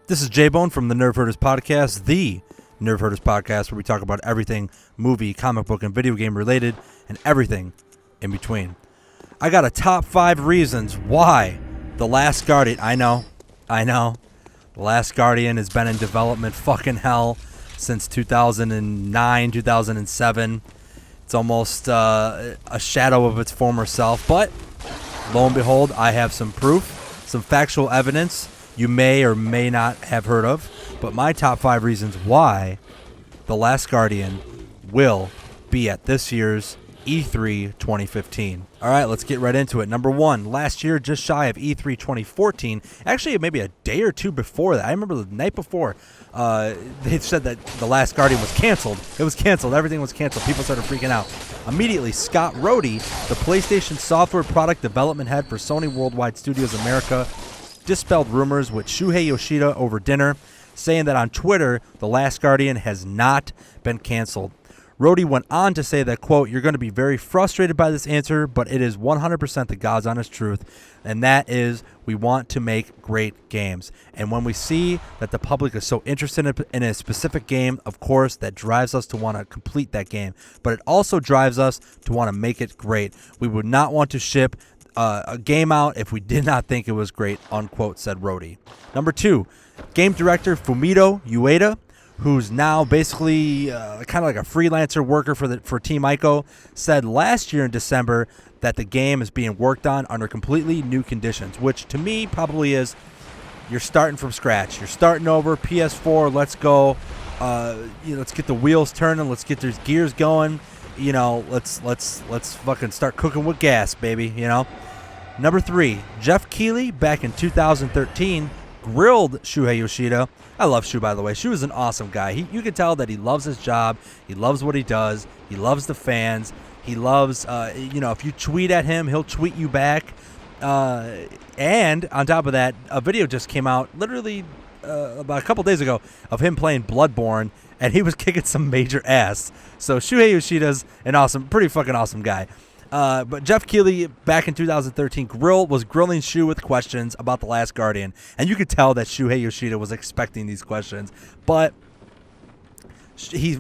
This is J-Bone from the Nerve Herders Podcast, the Nerve Herders Podcast, where we talk about everything movie, comic book, and video game related, and everything in between. I got a top 5 reasons why The Last Guardian, I know, The Last Guardian has been in development fucking hell since 2009, 2007. It's almost a shadow of its former self, but lo and behold, I have some proof, some factual evidence you may or may not have heard of, but my top 5 reasons why The Last Guardian will be at this year's E3 2015. All right, let's get right into it. Number 1, last year, just shy of E3 2014, actually maybe a day or two before that. I remember the night before, they said that The Last Guardian was canceled. It was canceled. Everything was canceled. People started freaking out. Immediately, Scott Rhodey, the PlayStation software product development head for Sony Worldwide Studios America, dispelled rumors with Shuhei Yoshida over dinner, saying that on Twitter, The Last Guardian has not been canceled. Rhodey went on to say that, quote, "You're going to be very frustrated by this answer, but it is 100% the God's honest truth, and that is we want to make great games. And when we see that the public is so interested in a specific game, of course, that drives us to want to complete that game, but it also drives us to want to make it great. We would not want to ship a game out if we did not think it was great," unquote, said Rhodey. Number 2, game director Fumito Ueda, who's now basically kind of like a freelancer worker for Team Ico, said last year in December that the game is being worked on under completely new conditions, which to me probably is you're starting from scratch. You're starting over, PS4, let's go. Let's get the wheels turning. Let's get those gears going. Let's fucking start cooking with gas, baby, Number 3, Jeff Keighley, back in 2013, grilled Shuhei Yoshida. I love Shu, by the way. Shu is an awesome guy. You can tell that he loves his job. He loves what he does. He loves the fans. He loves, if you tweet at him, he'll tweet you back. And on top of that, a video just came out literally about a couple days ago of him playing Bloodborne, and he was kicking some major ass. So Shuhei Yoshida's pretty fucking awesome guy. But Jeff Keighley, back in 2013, was grilling Shu with questions about The Last Guardian. And you could tell that Shuhei Yoshida was expecting these questions. But he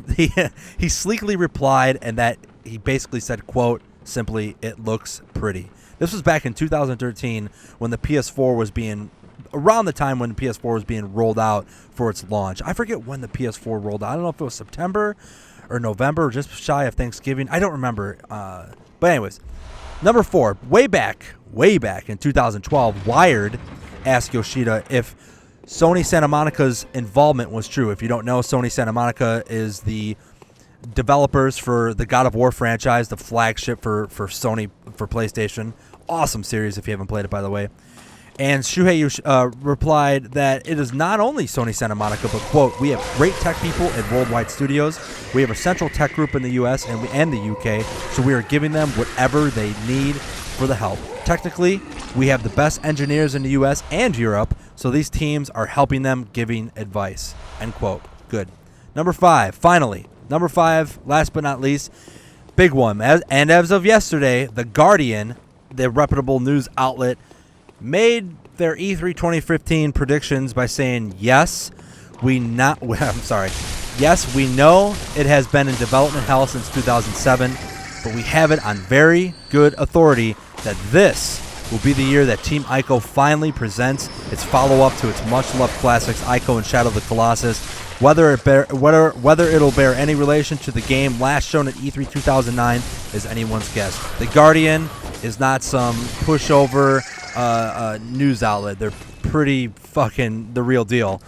sleekly replied, and that he basically said, quote, simply, "It looks pretty." This was back in 2013 when the PS4 was around the time when the PS4 was being rolled out for its launch. I forget when the PS4 rolled out. I don't know if it was September or November or just shy of Thanksgiving. I don't remember. But anyways, number 4, way back in 2012, Wired asked Yoshida if Sony Santa Monica's involvement was true. If you don't know, Sony Santa Monica is the developers for the God of War franchise, the flagship for Sony, for PlayStation. Awesome series if you haven't played it, by the way. And Shuhei replied that it is not only Sony Santa Monica, but, quote, "We have great tech people at Worldwide Studios. We have a central tech group in the U.S. and the U.K., so we are giving them whatever they need for the help. Technically, we have the best engineers in the U.S. and Europe, so these teams are helping them, giving advice," end quote. Good. Number 5, finally. Number 5, last but not least, big one. And as of yesterday, The Guardian, the reputable news outlet, made their E3 2015 predictions by saying, yes, we know it has been in development hell since 2007, but we have it on very good authority that this will be the year that Team Ico finally presents its follow-up to its much-loved classics, Ico and Shadow of the Colossus. Whether it'll bear any relation to the game last shown at E3 2009 is anyone's guess. The Guardian is not some pushover news outlet. They're pretty fucking the real deal.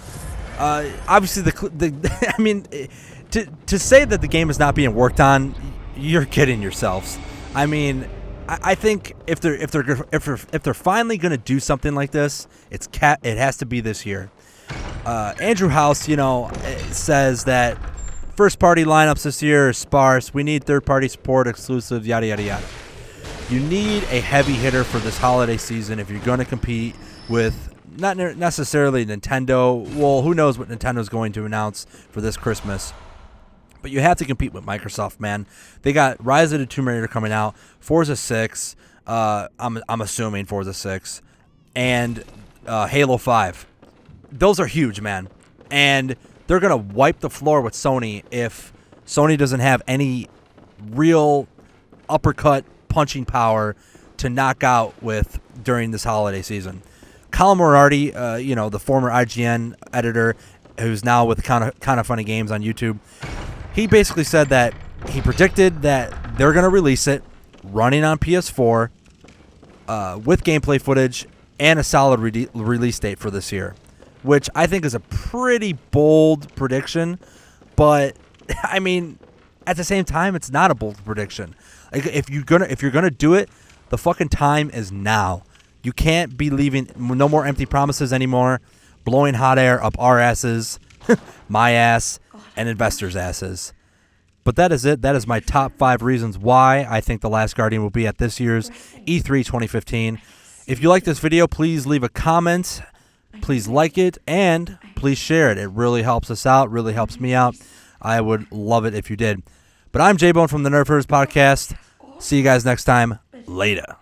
Obviously, to say that the game is not being worked on, you're kidding yourselves. I mean, I think if they're finally gonna do something like this, it has to be this year. Andrew House, says that first-party lineups this year are sparse. We need third-party support, exclusives, yada yada yada. You need a heavy hitter for this holiday season if you're going to compete with not necessarily Nintendo. Well, who knows what Nintendo's going to announce for this Christmas. But you have to compete with Microsoft, man. They got Rise of the Tomb Raider coming out, Forza 6, I'm assuming Forza 6, and Halo 5. those are huge, man. And they're going to wipe the floor with Sony if Sony doesn't have any real uppercut punching power to knock out with during this holiday season. Colin Moriarty, the former IGN editor who's now with kind of Funny Games on YouTube, he basically said that he predicted that they're going to release it running on PS4 with gameplay footage and a solid release date for this year, which I think is a pretty bold prediction. But I mean, at the same time, it's not a bold prediction. Like, if you're gonna do it, the fucking time is now. You can't be leaving no more empty promises anymore, blowing hot air up our asses, my ass, and investors' asses. But that is it. That is my top 5 reasons why I think The Last Guardian will be at this year's E3 2015. If you like this video, please leave a comment, please like it, and please share it. It really helps us out, really helps me out. I would love it if you did. But I'm J-Bone from the Nerf Herders Podcast. See you guys next time. Later.